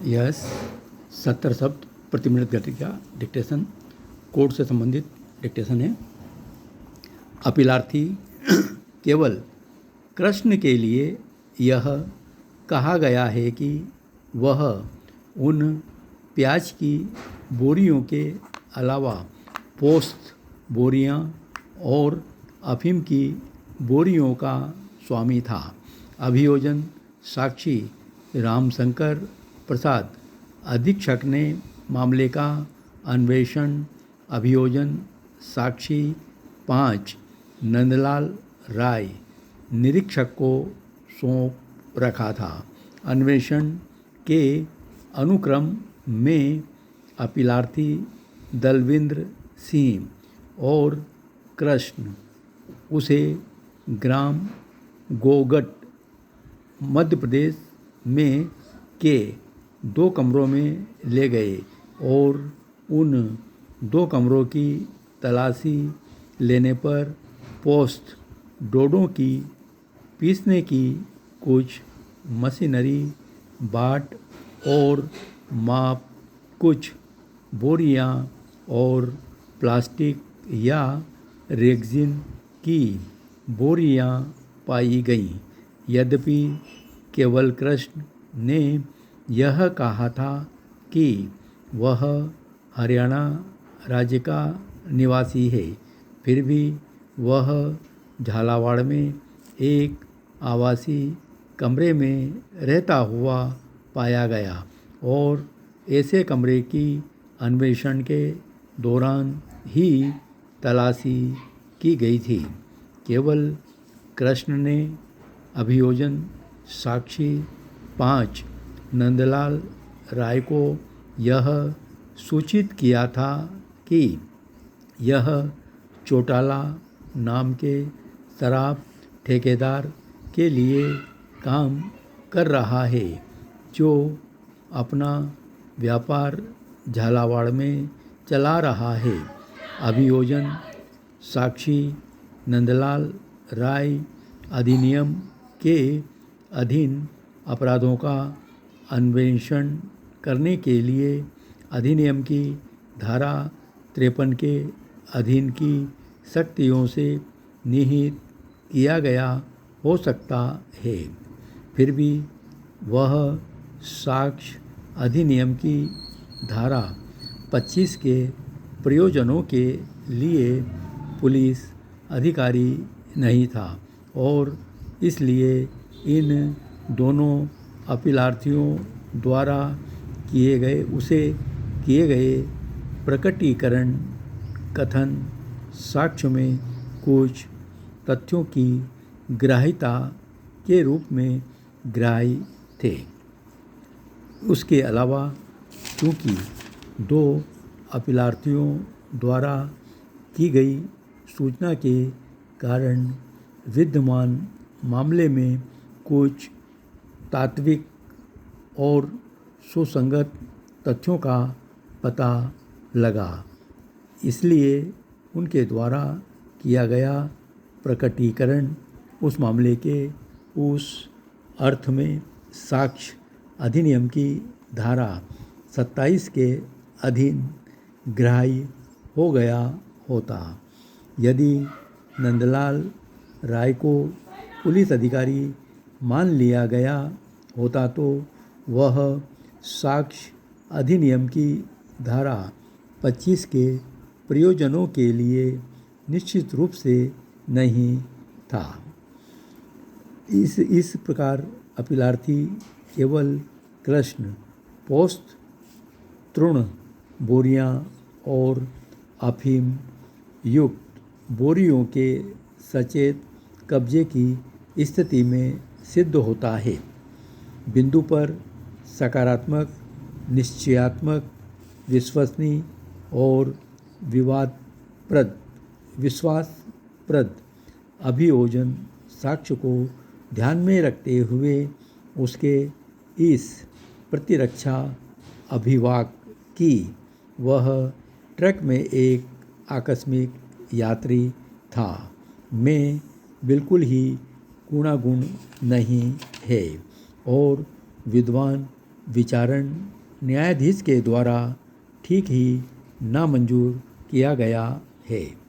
Yes 70 शब्द प्रति minute गति का डिक्टेशन कोड से संबंधित डिक्टेशन है। अपीलार्थी केवल कृष्ण के लिए यह कहा गया है कि वह उन प्याज की बोरियों के अलावा पोस्त बोरियां और अफीम की बोरियों का स्वामी था। अभियोजन साक्षी रामशंकर प्रसाद अधीक्षक ने मामले का अन्वेषण अभियोजन साक्षी 5 नंदलाल राय निरीक्षक को सौंप रखा था। अन्वेषण के अनुक्रम में अपीलार्थी दलविंद्र सिंह और कृष्ण उसे ग्राम गोगट मध्य प्रदेश में के 2 कमरों में ले गए और उन 2 कमरों की तलाशी लेने पर पोस्त डोडों की पीसने की कुछ मशीनरी बाट और माप कुछ बोरियां और प्लास्टिक या रेक्सिन की बोरियां पाई गईं। यद्यपि केवल कृष्ण ने यह कहा था कि वह हरियाणा राज्य का निवासी है, फिर भी वह झालावाड़ में एक आवासीय कमरे में रहता हुआ पाया गया और ऐसे कमरे की अन्वेषण के दौरान ही तलाशी की गई थी। केवल कृष्ण ने अभियोजन साक्षी 5 नंदलाल राय को यह सूचित किया था कि यह चौटाला नाम के शराब ठेकेदार के लिए काम कर रहा है, जो अपना व्यापार झालावाड़ में चला रहा है। अभियोजन साक्षी नंदलाल राय अधिनियम के अधीन अपराधों का अन्वेषण करने के लिए अधिनियम की धारा 53 के अधीन की शक्तियों से निहित किया गया हो सकता है, फिर भी वह साक्ष्य अधिनियम की धारा 25 के प्रयोजनों के लिए पुलिस अधिकारी नहीं था और इसलिए इन दोनों अपीलार्थियों द्वारा किए गए प्रकटीकरण कथन साक्ष्य में कुछ तथ्यों की ग्राह्यता के रूप में ग्राह्य थे। उसके अलावा चूँकि 2 अपीलार्थियों द्वारा की गई सूचना के कारण विद्यमान मामले में कुछ तात्विक और सुसंगत तथ्यों का पता लगा, इसलिए उनके द्वारा किया गया प्रकटीकरण उस मामले के उस अर्थ में साक्ष्य अधिनियम की धारा 27 के अधीन ग्राह्य हो गया होता। यदि नंदलाल राय को पुलिस अधिकारी मान लिया गया होता तो वह साक्ष्य अधिनियम की धारा 25 के प्रयोजनों के लिए निश्चित रूप से नहीं था। इस प्रकार अपीलार्थी केवल कृष्ण पोस्त तृण बोरियां और अफीम युक्त बोरियों के सचेत कब्जे की स्थिति में सिद्ध होता है। बिंदु पर सकारात्मक, निश्चयात्मक, विश्वसनीय और विश्वासप्रद अभियोजन साक्ष्य को ध्यान में रखते हुए उसके इस प्रतिरक्षा अभिवाक की वह ट्रक में एक आकस्मिक यात्री था में बिल्कुल ही गुणागुण नहीं है और विद्वान विचारण न्यायाधीश के द्वारा ठीक ही नामंजूर किया गया है।